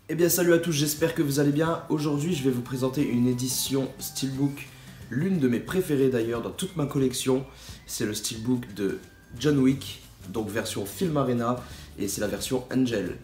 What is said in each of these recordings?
Eh bien salut à tous, j'espère que vous allez bien. Aujourd'hui je vais vous présenter une édition Steelbook, l'une de mes préférées d'ailleurs dans toute ma collection. C'est le Steelbook de John Wick, donc version Film Arena, et c'est la version Angel.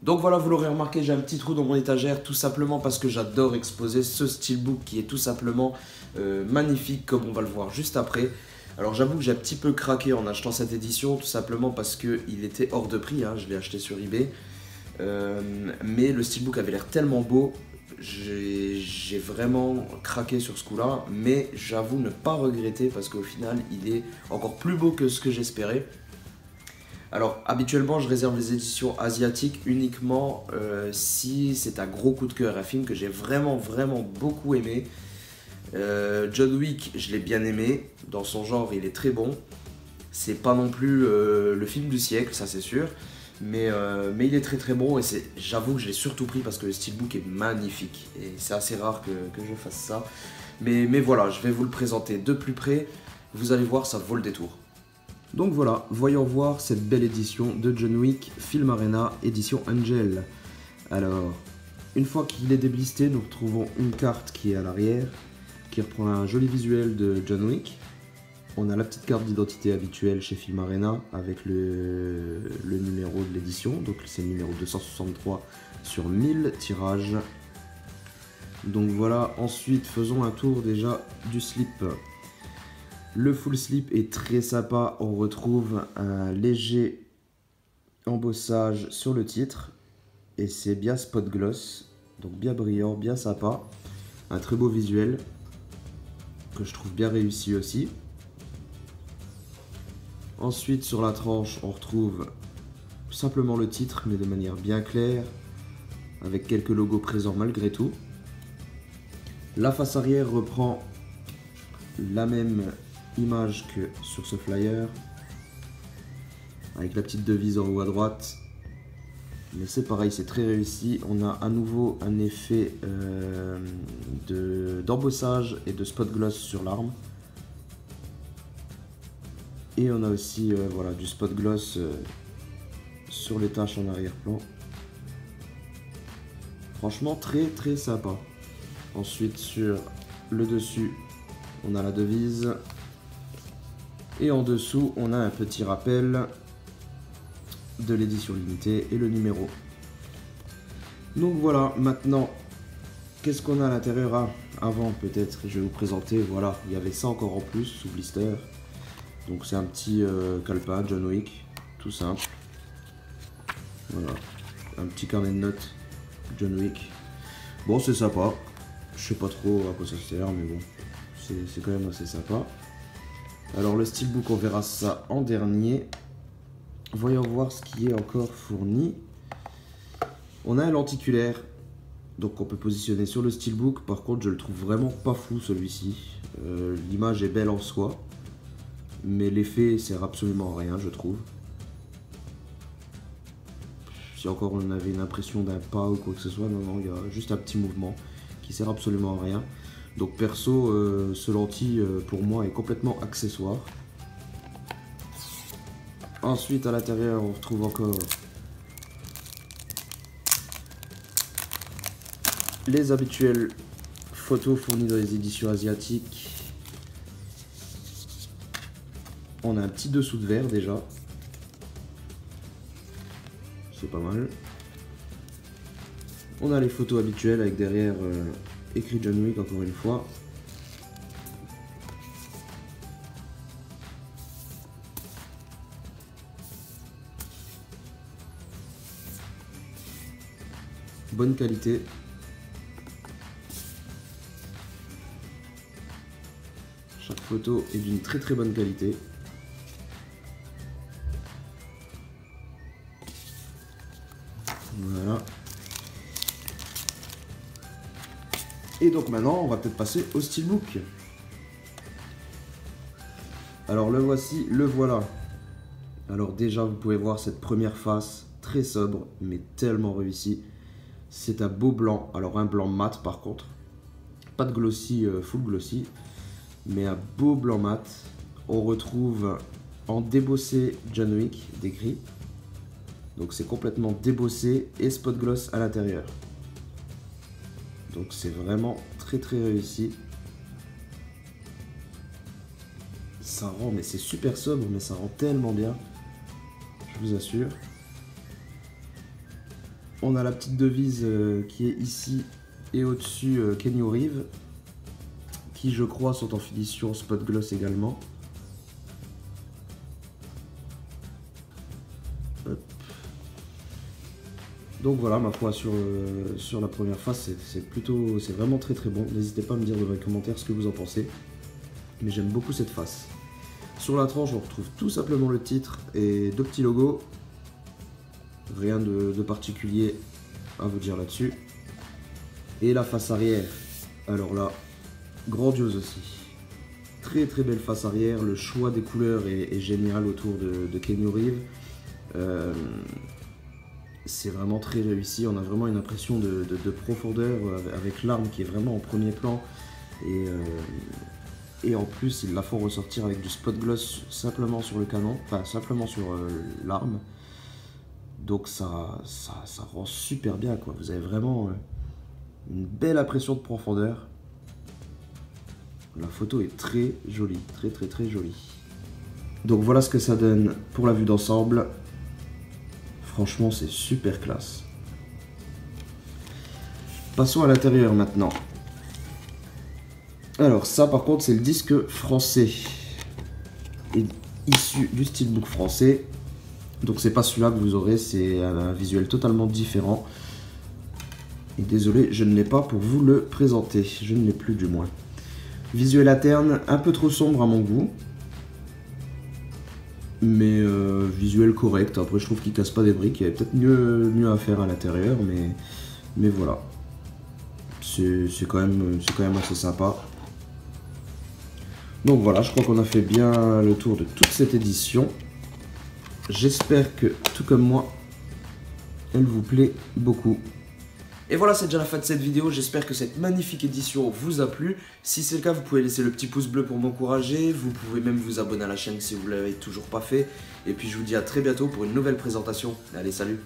Donc voilà, vous l'aurez remarqué, j'ai un petit trou dans mon étagère, tout simplement parce que j'adore exposer ce Steelbook qui est tout simplement magnifique, comme on va le voir juste après. Alors j'avoue que j'ai un petit peu craqué en achetant cette édition, tout simplement parce qu'il était hors de prix, hein, je l'ai acheté sur eBay. Mais le Steelbook avait l'air tellement beau, j'ai vraiment craqué sur ce coup-là, mais j'avoue ne pas regretter parce qu'au final il est encore plus beau que ce que j'espérais. Alors habituellement je réserve les éditions asiatiques uniquement si c'est un gros coup de cœur, un film que j'ai vraiment beaucoup aimé. John Wick, je l'ai bien aimé, dans son genre il est très bon. C'est pas non plus le film du siècle, ça c'est sûr, mais il est très bon et j'avoue que je l'ai surtout pris parce que le steelbook est magnifique et c'est assez rare que je fasse ça. Mais voilà, je vais vous le présenter de plus près, vous allez voir, ça vaut le détour. Donc voilà, voyons voir cette belle édition de John Wick Film Arena édition Angel. Alors, une fois qu'il est déblisté, nous retrouvons une carte qui est à l'arrière, qui reprend un joli visuel de John Wick. On a la petite carte d'identité habituelle chez Film Arena avec le numéro de l'édition, donc c'est le numéro 263 sur 1000 tirages. Donc voilà, ensuite faisons un tour déjà du slip. Le full slip est très sympa, on retrouve un léger embossage sur le titre et c'est bien spot gloss, donc bien brillant, bien sympa, un très beau visuel que je trouve bien réussi aussi. Ensuite sur la tranche on retrouve simplement le titre mais de manière bien claire avec quelques logos présents malgré tout. La face arrière reprend la même image que sur ce flyer avec la petite devise en haut à droite, mais c'est pareil, c'est très réussi. On a à nouveau un effet d'embossage et de spot gloss sur l'arme, et on a aussi voilà, du spot gloss sur les taches en arrière-plan. Franchement très sympa. Ensuite sur le dessus on a la devise. Et en dessous, on a un petit rappel de l'édition limitée et le numéro. Donc voilà, maintenant, qu'est-ce qu'on a à l'intérieur? Avant, peut-être, je vais vous présenter, voilà, il y avait ça encore en plus, sous blister. Donc c'est un petit calepin John Wick, tout simple. Voilà, un petit carnet de notes John Wick. Bon, c'est sympa. Je sais pas trop à quoi ça sert, mais bon, c'est quand même assez sympa. Alors le steelbook, on verra ça en dernier. Voyons voir ce qui est encore fourni. On a un lenticulaire, donc on peut positionner sur le steelbook. Par contre je le trouve vraiment pas fou celui-ci. L'image est belle en soi, mais l'effet sert absolument à rien je trouve. Si encore on avait une impression d'un pas ou quoi que ce soit, non, il y a juste un petit mouvement qui sert absolument à rien. Donc perso, ce lentille pour moi est complètement accessoire. Ensuite à l'intérieur on retrouve encore les habituelles photos fournies dans les éditions asiatiques. On a un petit dessous de verre déjà. C'est pas mal. On a les photos habituelles avec derrière écrit John Wick encore une fois. Bonne qualité. Chaque photo est d'une très bonne qualité. Voilà. Et donc maintenant, on va peut-être passer au steelbook. Alors le voici, le voilà. Alors déjà, vous pouvez voir cette première face très sobre, mais tellement réussie. C'est un beau blanc, alors un blanc mat par contre. Pas de glossy, full glossy, mais un beau blanc mat. On retrouve en débossé John Wick des gris. Donc c'est complètement débossé et spot gloss à l'intérieur. Donc c'est vraiment très réussi. Ça rend, mais c'est super sobre, mais ça rend tellement bien. Je vous assure. On a la petite devise qui est ici et au-dessus Kenny Reeves, qui je crois sont en finition spot gloss également. Hop. Donc voilà, ma foi, sur la première face, c'est vraiment très bon. N'hésitez pas à me dire dans les commentaires ce que vous en pensez. Mais j'aime beaucoup cette face. Sur la tranche, on retrouve tout simplement le titre et deux petits logos. Rien de particulier à vous dire là-dessus. Et la face arrière, alors là, grandiose aussi. Très belle face arrière. Le choix des couleurs est génial autour de Kenny Reeves. C'est vraiment très réussi. On a vraiment une impression de profondeur avec l'arme qui est vraiment en premier plan. Et en plus, ils la font ressortir avec du spot gloss simplement sur le canon, enfin simplement sur l'arme. Donc ça rend super bien, quoi. Vous avez vraiment une belle impression de profondeur. La photo est très jolie, très jolie. Donc voilà ce que ça donne pour la vue d'ensemble. Franchement, c'est super classe. Passons à l'intérieur maintenant. Alors ça par contre c'est le disque français, issu du steelbook français. Donc c'est pas celui-là que vous aurez, c'est un visuel totalement différent. Et désolé, je ne l'ai pas pour vous le présenter, je ne l'ai plus du moins. Visuel interne un peu trop sombre à mon goût. Mais visuel correct, après je trouve qu'il casse pas des briques, il y avait peut-être mieux à faire à l'intérieur, mais voilà. C'est quand même assez sympa. Donc voilà, je crois qu'on a fait bien le tour de toute cette édition. J'espère que, tout comme moi, elle vous plaît beaucoup. Et voilà, c'est déjà la fin de cette vidéo. J'espère que cette magnifique édition vous a plu. Si c'est le cas, vous pouvez laisser le petit pouce bleu pour m'encourager. Vous pouvez même vous abonner à la chaîne si vous ne l'avez toujours pas fait. Et puis je vous dis à très bientôt pour une nouvelle présentation. Allez, salut!